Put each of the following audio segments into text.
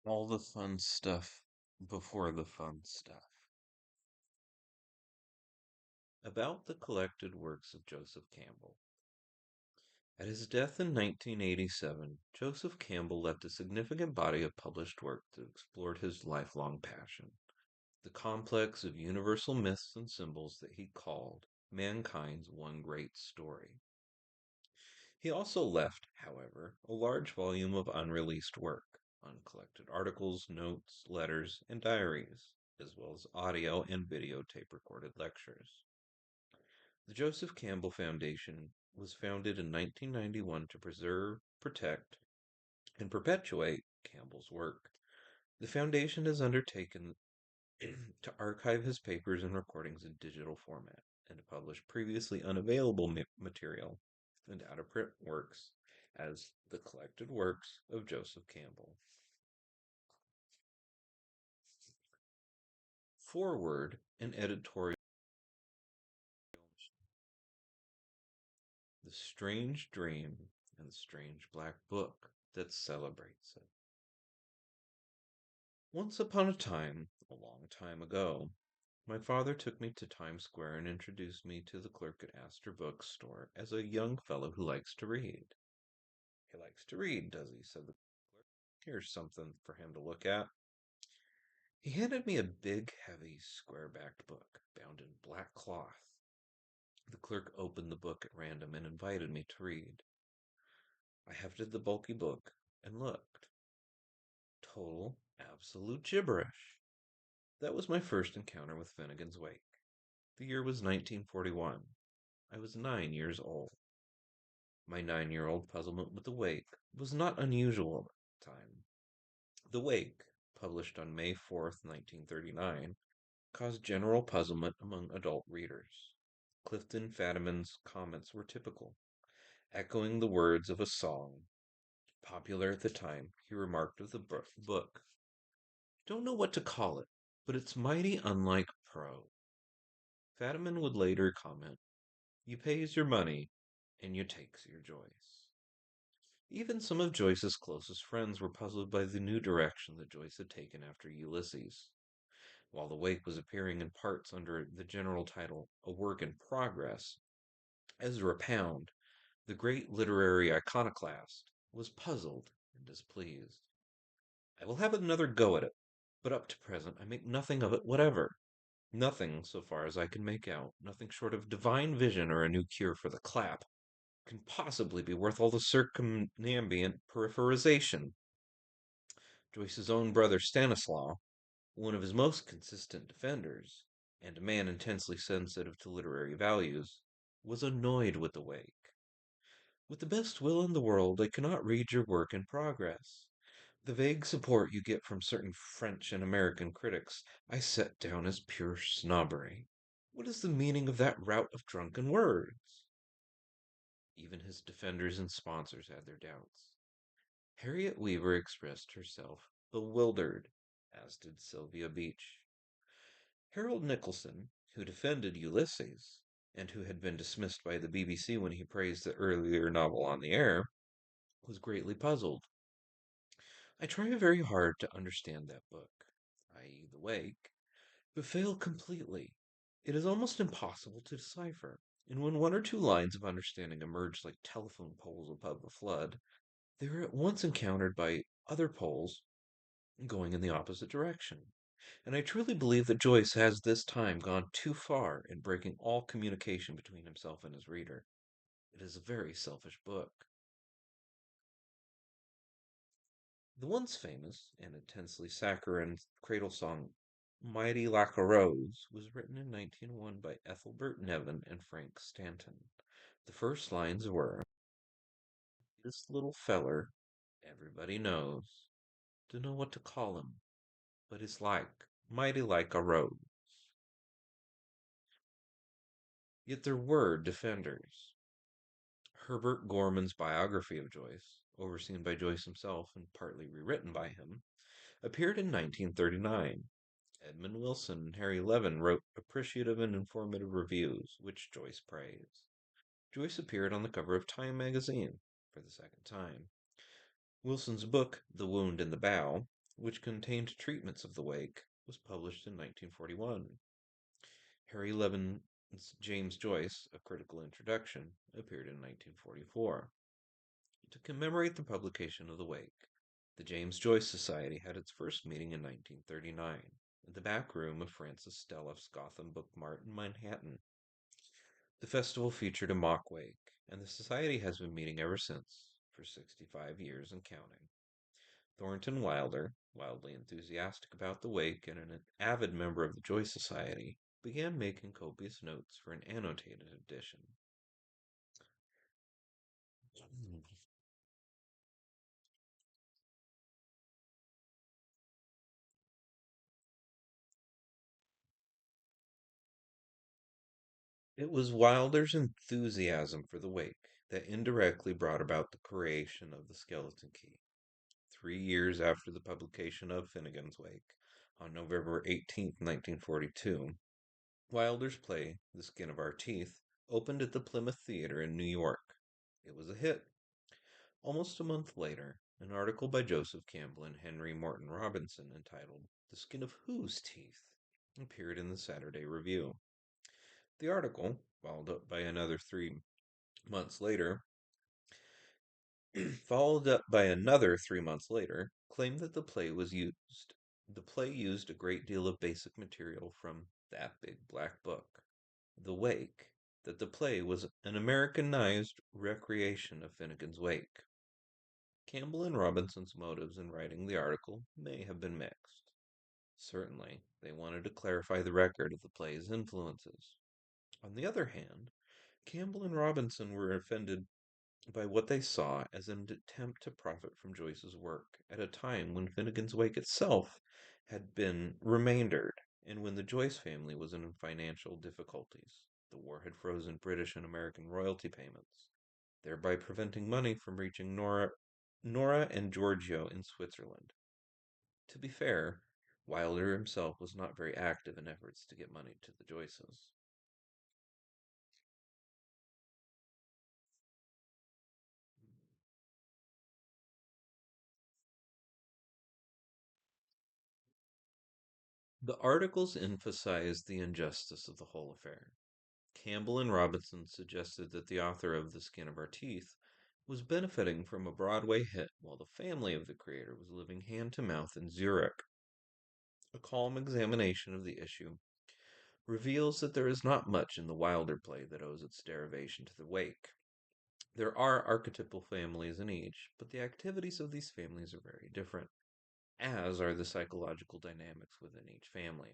All the fun stuff before the fun stuff. About the collected works of Joseph Campbell. At his death in 1987, Joseph Campbell left a significant body of published work that explored his lifelong passion, the complex of universal myths and symbols that he called mankind's one great story. He also left, however, a large volume of unreleased work, uncollected articles, notes, letters, and diaries, as well as audio and video tape recorded lectures. The Joseph Campbell Foundation was founded in 1991 to preserve, protect, and perpetuate Campbell's work. The foundation has undertaken to archive his papers and recordings in digital format and to publish previously unavailable material and out of print works as the collected works of Joseph Campbell. Foreword and editorial. The strange dream and the strange black book that celebrates it. Once upon a time, a long time ago, my father took me to Times Square and introduced me to the clerk at Astor Bookstore as a young fellow who likes to read. He likes to read, does he? Said the clerk. Here's something for him to look at. He handed me a big, heavy, square-backed book bound in black cloth. The clerk opened the book at random and invited me to read. I hefted the bulky book and looked. Total, absolute gibberish. That was my first encounter with Finnegan's Wake. The year was 1941. I was 9 years old. My 9-year-old puzzlement with the Wake was not unusual at the time. The Wake, published on May 4th, 1939, caused general puzzlement among adult readers. Clifton Fadiman's comments were typical, echoing the words of a song. Popular at the time, he remarked of the book, "Don't know what to call it, but it's mighty unlike Pro." Fadiman would later comment, "You pays your money, and you takes your Joyce." Even some of Joyce's closest friends were puzzled by the new direction that Joyce had taken after Ulysses. While The Wake was appearing in parts under the general title A Work in Progress, Ezra Pound, the great literary iconoclast, was puzzled and displeased. "I will have another go at it, but up to present I make nothing of it whatever. Nothing, so far as I can make out, nothing short of divine vision or a new cure for the clap, can possibly be worth all the circumambient peripherization." Joyce's own brother Stanislaw, one of his most consistent defenders, and a man intensely sensitive to literary values, was annoyed with the Wake. "With the best will in the world, I cannot read your work in progress. The vague support you get from certain French and American critics I set down as pure snobbery. What is the meaning of that rout of drunken words?" Even his defenders and sponsors had their doubts. Harriet Weaver expressed herself bewildered, as did Sylvia Beach. Harold Nicolson, who defended Ulysses, and who had been dismissed by the BBC when he praised the earlier novel On the Air, was greatly puzzled. "I try very hard to understand that book, i.e., The Wake, but fail completely. It is almost impossible to decipher, and when one or two lines of understanding emerge like telephone poles above a flood, they are at once encountered by other poles going in the opposite direction. And I truly believe that Joyce has this time gone too far in breaking all communication between himself and his reader. It is a very selfish book." The once famous and intensely saccharine cradle song Mighty Like a Rose was written in 1901 by Ethelbert Nevin and Frank Stanton. The first lines were, "This little feller, everybody knows. Dunno what to call him, but he's mighty like a rose." Yet there were defenders. Herbert Gorman's biography of Joyce, overseen by Joyce himself and partly rewritten by him, appeared in 1939. Edmund Wilson and Harry Levin wrote appreciative and informative reviews, which Joyce praised. Joyce appeared on the cover of Time magazine for the second time. Wilson's book, The Wound in the Bow, which contained treatments of the wake, was published in 1941. Harry Levin's James Joyce, A Critical Introduction, appeared in 1944. To commemorate the publication of the wake, the James Joyce Society had its first meeting in 1939 in the back room of Francis Stelliff's Gotham Book Mart in Manhattan. The festival featured a mock wake, and the society has been meeting ever since, for 65 years and counting. Thornton Wilder, wildly enthusiastic about the wake and an avid member of the Joyce Society, began making copious notes for an annotated edition. It was Wilder's enthusiasm for the wake that indirectly brought about the creation of the Skeleton Key. 3 years after the publication of Finnegan's Wake, on November 18, 1942, Wilder's play, The Skin of Our Teeth, opened at the Plymouth Theater in New York. It was a hit. Almost a month later, an article by Joseph Campbell and Henry Morton Robinson entitled The Skin of Whose Teeth appeared in the Saturday Review. The article, followed up by another 3 months later, claimed that the play used a great deal of basic material from That Big Black Book, The Wake, that the play was an Americanized recreation of Finnegan's Wake. Campbell and Robinson's motives in writing the article may have been mixed. Certainly, they wanted to clarify the record of the play's influences. On the other hand, Campbell and Robinson were offended by what they saw as an attempt to profit from Joyce's work at a time when Finnegan's Wake itself had been remaindered and when the Joyce family was in financial difficulties. The war had frozen British and American royalty payments, thereby preventing money from reaching Nora and Giorgio in Switzerland. To be fair, Wilder himself was not very active in efforts to get money to the Joyces. The articles emphasized the injustice of the whole affair. Campbell and Robinson suggested that the author of The Skin of Our Teeth was benefiting from a Broadway hit while the family of the creator was living hand to mouth in Zurich. A calm examination of the issue reveals that there is not much in the Wilder play that owes its derivation to the wake. There are archetypal families in each, but the activities of these families are very different, as are the psychological dynamics within each family.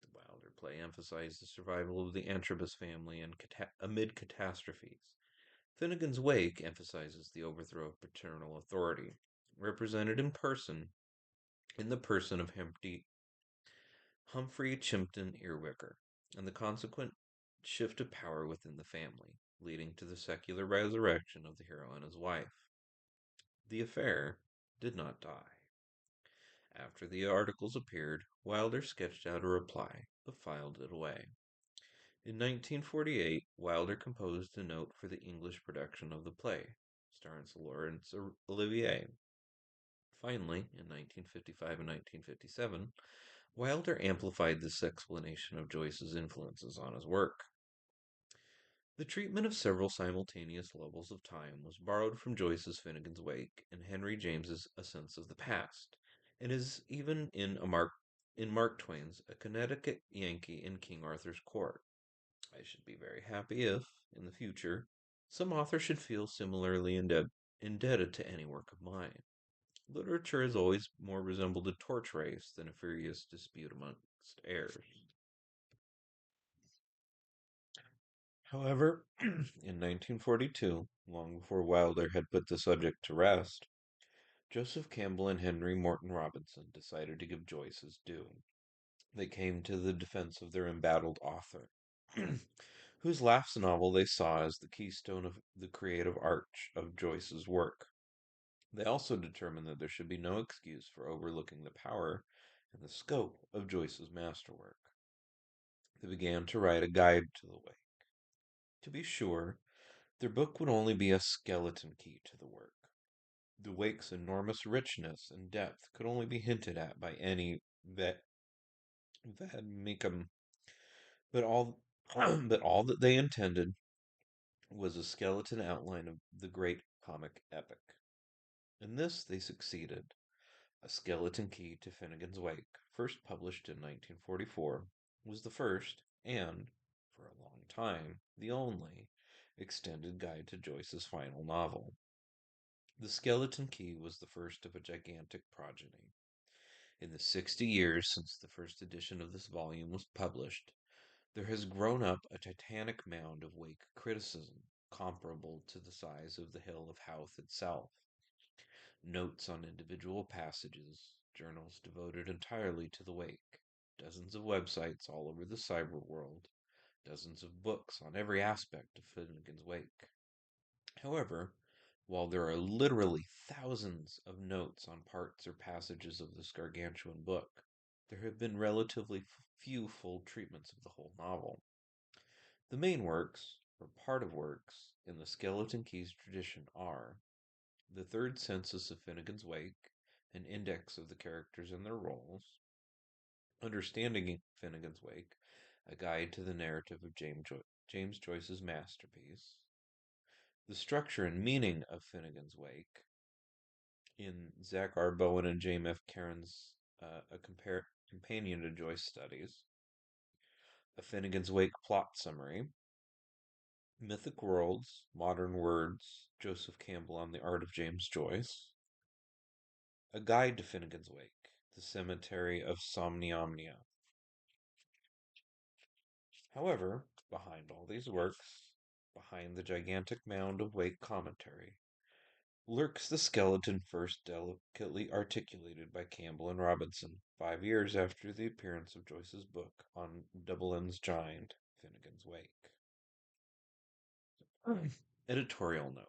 The Wilder play emphasized the survival of the Antrobus family amid catastrophes. Finnegan's Wake emphasizes the overthrow of paternal authority, represented in the person of Humphrey Chimpton Earwicker, and the consequent shift of power within the family, leading to the secular resurrection of the hero and his wife. The affair did not die. After the articles appeared, Wilder sketched out a reply, but filed it away. In 1948, Wilder composed a note for the English production of the play, starring Laurence Olivier. Finally, in 1955 and 1957, Wilder amplified this explanation of Joyce's influences on his work. The treatment of several simultaneous levels of time was borrowed from Joyce's Finnegan's Wake and Henry James's A Sense of the Past, and is even in Mark Twain's A Connecticut Yankee in King Arthur's Court. I should be very happy if, in the future, some author should feel similarly indebted to any work of mine. Literature has always more resembled a torch race than a furious dispute amongst heirs. However, in 1942, long before Wilder had put the subject to rest, Joseph Campbell and Henry Morton Robinson decided to give Joyce his due. They came to the defense of their embattled author, whose last novel they saw as the keystone of the creative arch of Joyce's work. They also determined that there should be no excuse for overlooking the power and the scope of Joyce's masterwork. They began to write a guide to the way. To be sure, their book would only be a skeleton key to the work. The wake's enormous richness and depth could only be hinted at by any vademecum, but all but all that they intended was a skeleton outline of the great comic epic. In this they succeeded. A Skeleton Key to Finnegan's Wake, first published in 1944, was the first, and, for a long time, the only, extended guide to Joyce's final novel. The Skeleton Key was the first of a gigantic progeny. In the 60 years since the first edition of this volume was published, there has grown up a titanic mound of Wake criticism, comparable to the size of the hill of Howth itself. Notes on individual passages, journals devoted entirely to the Wake, dozens of websites all over the cyber world, dozens of books on every aspect of Finnegan's Wake. However, while there are literally thousands of notes on parts or passages of this gargantuan book, there have been relatively few full treatments of the whole novel. The main works, or part of works, in the Skeleton Keys tradition are the third census of Finnegan's Wake, an index of the characters and their roles, Understanding Finnegan's Wake, a guide to the narrative of James Joyce's masterpiece, the structure and meaning of Finnegan's Wake in Zach R. Bowen and James F. Caron's companion to Joyce studies, a Finnegan's Wake plot summary, Mythic Worlds, Modern Words, Joseph Campbell on the Art of James Joyce, a guide to Finnegan's Wake, the Cemetery of Somniomnia. However, behind all these works, behind the gigantic mound of Wake commentary, lurks the skeleton first delicately articulated by Campbell and Robinson 5 years after the appearance of Joyce's book on Dublin's giant, Finnegan's Wake. Editorial note.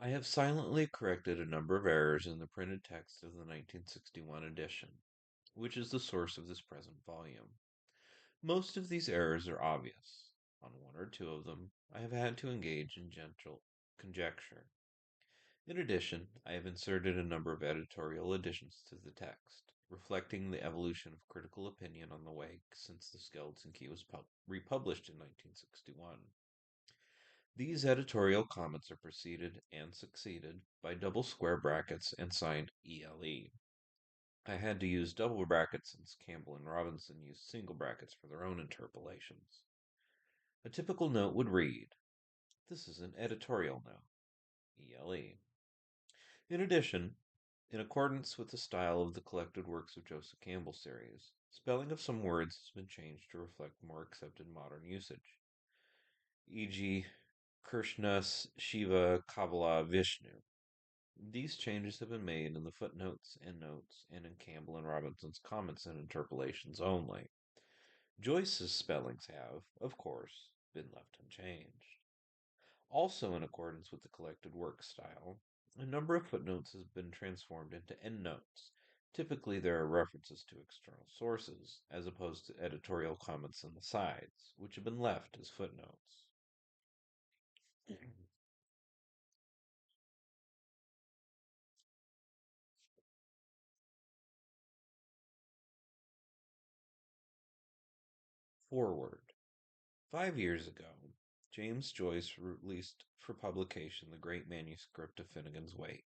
I have silently corrected a number of errors in the printed text of the 1961 edition, which is the source of this present volume. Most of these errors are obvious. On one or two of them, I have had to engage in gentle conjecture. In addition, I have inserted a number of editorial additions to the text, reflecting the evolution of critical opinion on the Wake since The Skeleton Key was republished in 1961. These editorial comments are preceded and succeeded by double square brackets and signed ELE. I had to use double brackets since Campbell and Robinson used single brackets for their own interpolations. A typical note would read, "This is an editorial note, ELE." In addition, in accordance with the style of the collected works of Joseph Campbell series, spelling of some words has been changed to reflect more accepted modern usage, e.g., Krishna, Shiva, Kabbalah, Vishnu. These changes have been made in the footnotes, endnotes, and in Campbell and Robinson's comments and interpolations only. Joyce's spellings have, of course, been left unchanged. Also, in accordance with the collected work style, a number of footnotes has been transformed into endnotes. Typically, there are references to external sources, as opposed to editorial comments on the sides, which have been left as footnotes. Forward. 5 years ago, James Joyce released for publication the great manuscript of Finnegan's Wake,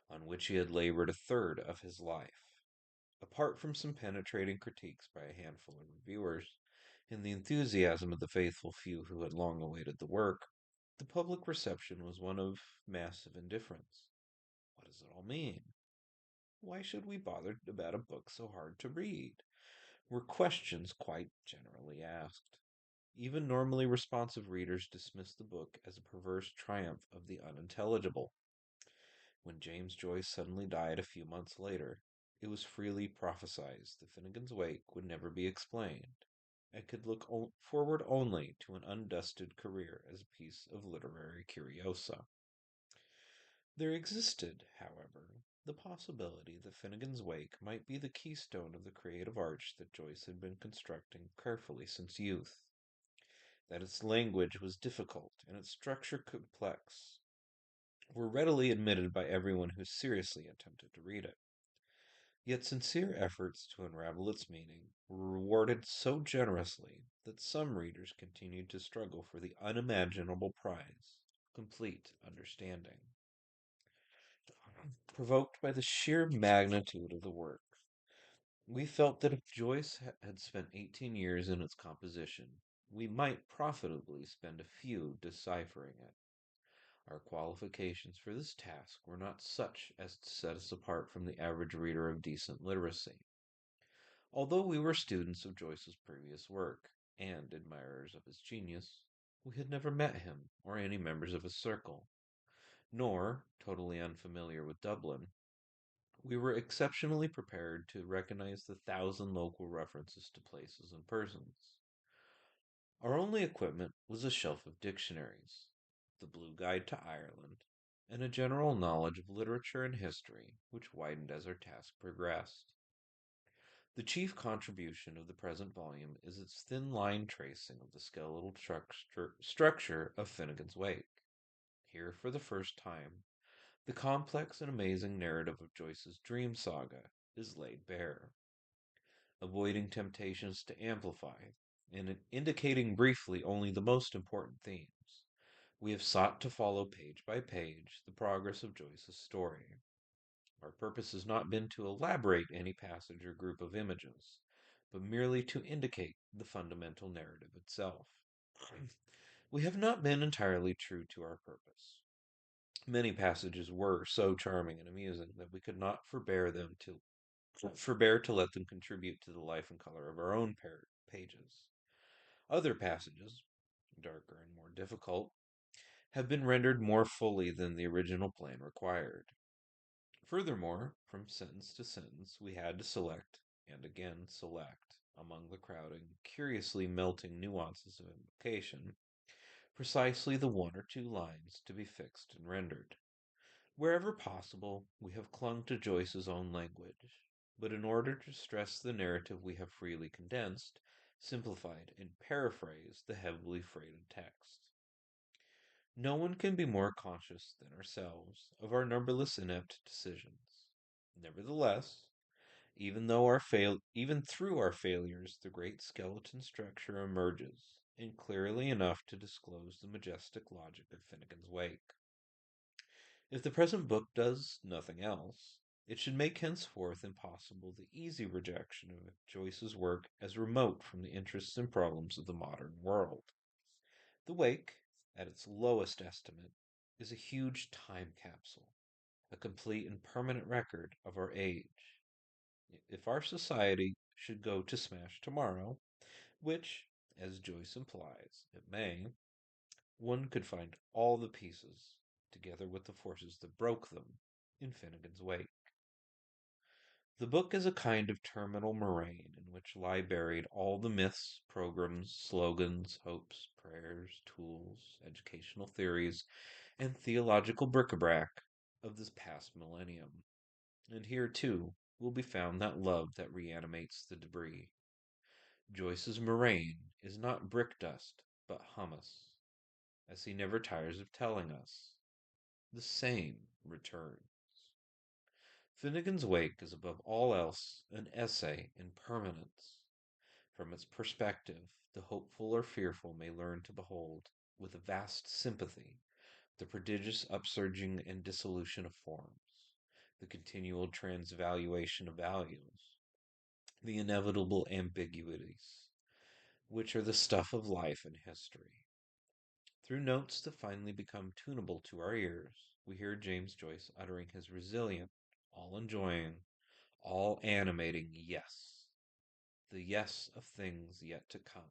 on which he had labored a third of his life. Apart from some penetrating critiques by a handful of reviewers, and the enthusiasm of the faithful few who had long awaited the work, the public reception was one of massive indifference. What does it all mean? Why should we bother about a book so hard to read? Were questions quite generally asked. Even normally responsive readers dismissed the book as a perverse triumph of the unintelligible. When James Joyce suddenly died a few months later, it was freely prophesied that Finnegan's Wake would never be explained, and could look forward only to an undusted career as a piece of literary curiosa. There existed, however, the possibility that Finnegan's Wake might be the keystone of the creative arch that Joyce had been constructing carefully since youth, that its language was difficult and its structure complex, were readily admitted by everyone who seriously attempted to read it. Yet sincere efforts to unravel its meaning were rewarded so generously that some readers continued to struggle for the unimaginable prize, complete understanding. Provoked by the sheer magnitude of the work, we felt that if Joyce had spent 18 years in its composition, we might profitably spend a few deciphering it. Our qualifications for this task were not such as to set us apart from the average reader of decent literacy. Although we were students of Joyce's previous work, and admirers of his genius, we had never met him or any members of his circle, nor, totally unfamiliar with Dublin, we were exceptionally prepared to recognize the thousand local references to places and persons. Our only equipment was a shelf of dictionaries, the Blue Guide to Ireland, and a general knowledge of literature and history, which widened as our task progressed. The chief contribution of the present volume is its thin line tracing of the skeletal structure of Finnegan's Wake. Here, for the first time, the complex and amazing narrative of Joyce's dream saga is laid bare. Avoiding temptations to amplify, and indicating briefly only the most important themes, we have sought to follow page by page the progress of Joyce's story. Our purpose has not been to elaborate any passage or group of images, but merely to indicate the fundamental narrative itself. We have not been entirely true to our purpose. Many passages were so charming and amusing that we could not forbear to let them contribute to the life and color of our own pages. Other passages, darker and more difficult, have been rendered more fully than the original plan required. Furthermore, from sentence to sentence, we had to select, and again select, among the crowding, curiously melting nuances of implication, precisely the one or two lines to be fixed and rendered. Wherever possible, we have clung to Joyce's own language, but in order to stress the narrative we have freely condensed, simplified, and paraphrased the heavily freighted text. No one can be more conscious than ourselves of our numberless inept decisions. Nevertheless, even through our failures, the great skeleton structure emerges, and clearly enough to disclose the majestic logic of Finnegan's Wake. If the present book does nothing else, it should make henceforth impossible the easy rejection of Joyce's work as remote from the interests and problems of the modern world. The Wake, at its lowest estimate, is a huge time capsule, a complete and permanent record of our age. If our society should go to smash tomorrow, which, as Joyce implies, it may, one could find all the pieces, together with the forces that broke them, in Finnegan's Wake. The book is a kind of terminal moraine in which lie buried all the myths, programs, slogans, hopes, prayers, tools, educational theories, and theological bric-a-brac of this past millennium. And here, too, will be found that love that reanimates the debris. Joyce's moraine is not brick dust, but humus, as he never tires of telling us. The same returns. Finnegan's Wake is above all else an essay in permanence. From its perspective, the hopeful or fearful may learn to behold, with a vast sympathy, the prodigious upsurging and dissolution of forms, the continual transvaluation of values, the inevitable ambiguities, which are the stuff of life and history. Through notes that finally become tunable to our ears, we hear James Joyce uttering his resilient, all enjoying, all animating yes, the yes of things yet to come,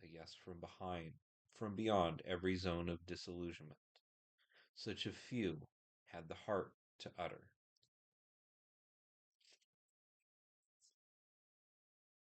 a yes from beyond every zone of disillusionment, such a few had the heart to utter.